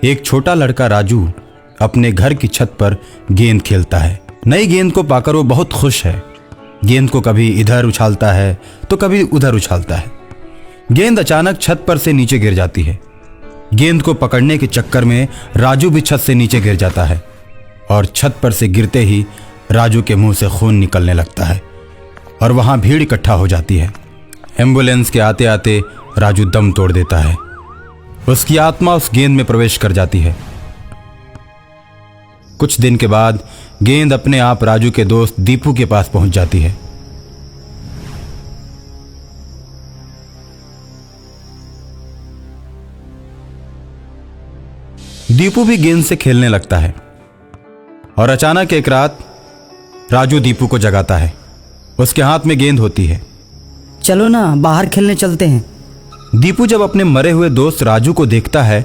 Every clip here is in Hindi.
एक छोटा लड़का राजू अपने घर की छत पर गेंद खेलता है। नई गेंद को पाकर वो बहुत खुश है। गेंद को कभी इधर उछालता है तो कभी उधर उछालता है। गेंद अचानक छत पर से नीचे गिर जाती है। गेंद को पकड़ने के चक्कर में राजू भी छत से नीचे गिर जाता है और छत पर से गिरते ही राजू के मुंह से खून निकलने लगता है और वहां भीड़ इकट्ठा हो जाती है। एम्बुलेंस के आते आते राजू दम तोड़ देता है। उसकी आत्मा उस गेंद में प्रवेश कर जाती है। कुछ दिन के बाद गेंद अपने आप राजू के दोस्त दीपू के पास पहुंच जाती है। दीपू भी गेंद से खेलने लगता है और अचानक एक रात राजू दीपू को जगाता है। उसके हाथ में गेंद होती है। चलो ना, बाहर खेलने चलते हैं। दीपू जब अपने मरे हुए दोस्त राजू को देखता है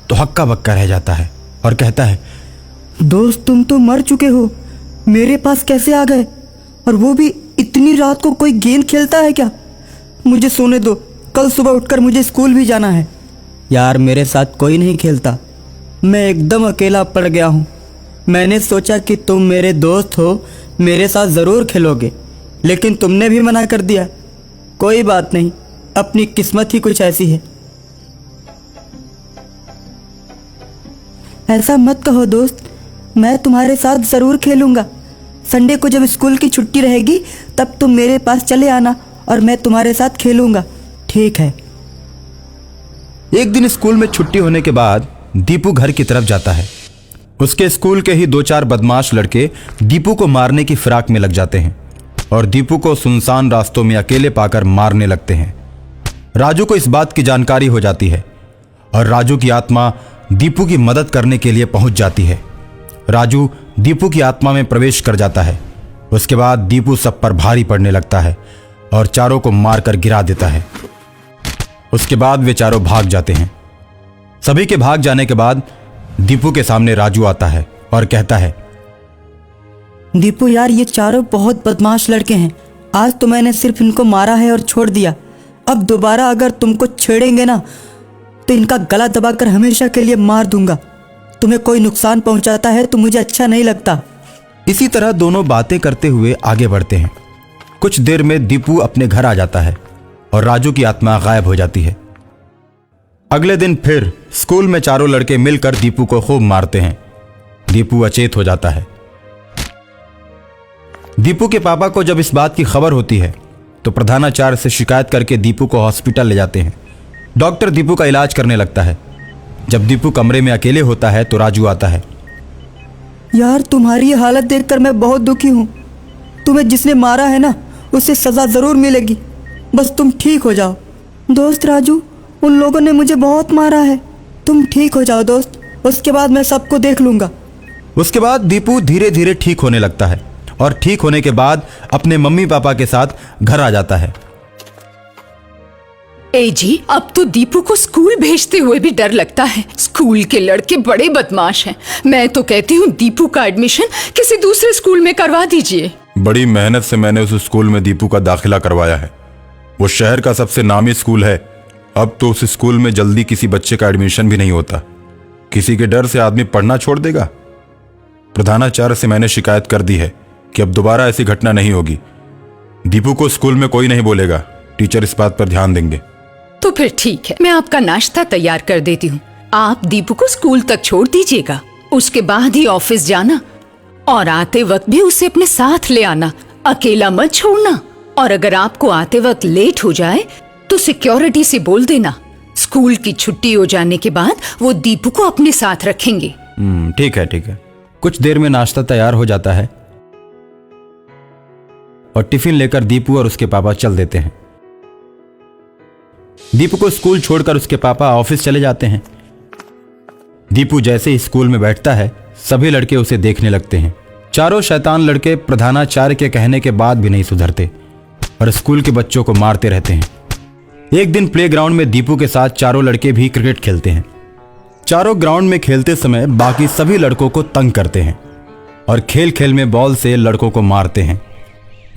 तो हक्का बक्का रह जाता है और कहता है, दोस्त तुम तो मर चुके हो, मेरे पास कैसे आ गए? और वो भी इतनी रात को कोई गेंद खेलता है क्या? मुझे सोने दो, कल सुबह उठकर मुझे स्कूल भी जाना है। यार मेरे साथ कोई नहीं खेलता, मैं एकदम अकेला पड़ गया हूँ। मैंने सोचा कि तुम मेरे दोस्त हो, मेरे साथ ज़रूर खेलोगे, लेकिन तुमने भी मना कर दिया। कोई बात नहीं, अपनी किस्मत ही कुछ ऐसी है। ऐसा मत कहो दोस्त, मैं तुम्हारे साथ ज़रूर खेलूँगा। संडे को जब स्कूल की छुट्टी रहेगी तब तुम मेरे पास चले आना और मैं तुम्हारे साथ खेलूँगा, ठीक है? एक दिन स्कूल में छुट्टी होने के बाद दीपू घर की तरफ जाता है। उसके स्कूल के ही 2-4 बदमाश लड़के दीपू को मारने की फिराक में लग जाते हैं और दीपू को सुनसान रास्तों में अकेले पाकर मारने लगते हैं। राजू को इस बात की जानकारी हो जाती है और राजू की आत्मा दीपू की मदद करने के लिए पहुंच जाती है। राजू दीपू की आत्मा में प्रवेश कर जाता है। उसके बाद दीपू सब पर भारी पड़ने लगता है और चारों को मारकर गिरा देता है। उसके बाद वे चारों भाग जाते हैं। सभी के भाग जाने के बाद दीपू के सामने राजू आता है और कहता है, दीपू यार, ये चारों बहुत बदमाश लड़के हैं। आज तो मैंने सिर्फ इनको मारा है और छोड़ दिया। अब दोबारा अगर तुमको छेड़ेंगे ना तो इनका गला दबाकर हमेशा के लिए मार दूंगा। तुम्हें कोई नुकसान पहुंचाता है तो मुझे अच्छा नहीं लगता। इसी तरह दोनों बातें करते हुए आगे बढ़ते हैं। कुछ देर में दीपू अपने घर आ जाता है और राजू की आत्मा गायब हो जाती है। अगले दिन फिर स्कूल में चारों लड़के मिलकर दीपू को खूब मारते हैं। दीपू अचेत हो जाता है। दीपू के पापा को जब इस बात की खबर होती है तो प्रधानाचार्य से शिकायत करके दीपू को हॉस्पिटल ले जाते हैं। डॉक्टर दीपू का इलाज करने लगता है। जब दीपू कमरे में अकेले होता है तो राजू आता है। यार तुम्हारी हालत देखकर मैं बहुत दुखी हूँ। तुम्हें जिसने मारा है ना उसे सजा जरूर मिलेगी, बस तुम ठीक हो जाओ। दोस्त राजू, उन लोगों ने मुझे बहुत मारा है, तुम ठीक हो जाओ दोस्त, उसके बाद मैं सबको देख लूंगा। उसके बाद दीपू धीरे धीरे ठीक होने लगता है और ठीक होने के बाद अपने मम्मी पापा के साथ घर आ जाता है। ए जी, अब तो दीपू को स्कूल भेजते हुए भी डर लगता है। स्कूल के लड़के बड़े बदमाश हैं। मैं तो कहती हूँ दीपू का एडमिशन किसी दूसरे स्कूल में करवा दीजिए। बड़ी मेहनत से मैंने उस स्कूल में दीपू का दाखिला करवाया है। वो शहर का सबसे नामी स्कूल है। अब तो उस स्कूल में जल्दी किसी बच्चे का एडमिशन भी नहीं होता। किसी के डर से आदमी पढ़ना छोड़ देगा। प्रधानाचार्य से मैंने शिकायत कर दी है कि अब दोबारा ऐसी घटना नहीं होगी। दीपू को स्कूल में कोई नहीं बोलेगा। टीचर इस बात पर ध्यान देंगे। तो फिर ठीक है, मैं आपका नाश्ता तैयार कर देती हूँ। आप दीपू को स्कूल तक छोड़ दीजिएगा, उसके बाद ही ऑफिस जाना और आते वक्त भी उसे अपने साथ ले आना। अकेला मत छोड़ना। और अगर आपको आते वक्त लेट हो जाए तो सिक्योरिटी से बोल देना। स्कूल की छुट्टी हो जाने के बाद वो दीपू को अपने साथ रखेंगे। ठीक है ठीक है। कुछ देर में नाश्ता तैयार हो जाता है और टिफिन लेकर दीपू और उसके पापा चल देते हैं। दीपू को स्कूल छोड़कर उसके पापा ऑफिस चले जाते हैं। दीपू जैसे ही स्कूल में बैठता है सभी लड़के उसे देखने लगते हैं। चारों शैतान लड़के प्रधानाचार्य के कहने के बाद भी नहीं सुधरते और स्कूल के बच्चों को मारते रहते हैं। एक दिन प्लेग्राउंड में दीपू के साथ चारों लड़के भी क्रिकेट खेलते हैं। चारों ग्राउंड में खेलते समय बाकी सभी लड़कों को तंग करते हैं और खेल खेल में बॉल से लड़कों को मारते हैं।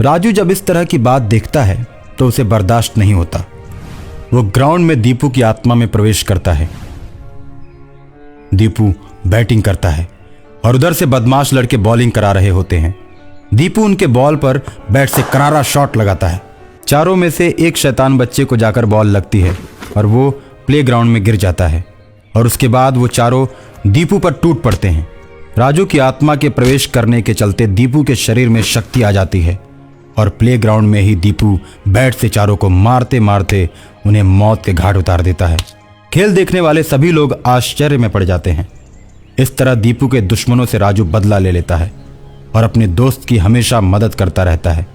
राजू जब इस तरह की बात देखता है तो उसे बर्दाश्त नहीं होता। वो ग्राउंड में दीपू की आत्मा में प्रवेश करता है। दीपू बैटिंग करता है और उधर से बदमाश लड़के बॉलिंग करा रहे होते हैं। दीपू उनके बॉल पर बैट से करारा शॉट लगाता है। चारों में से एक शैतान बच्चे को जाकर बॉल लगती है और वो प्लेग्राउंड में गिर जाता है और उसके बाद वो चारों दीपू पर टूट पड़ते हैं। राजू की आत्मा के प्रवेश करने के चलते दीपू के शरीर में शक्ति आ जाती है और प्लेग्राउंड में ही दीपू बैट से चारों को मारते मारते उन्हें मौत के घाट उतार देता है। खेल देखने वाले सभी लोग आश्चर्य में पड़ जाते हैं। इस तरह दीपू के दुश्मनों से राजू बदला ले लेता है और अपने दोस्त की हमेशा मदद करता रहता है।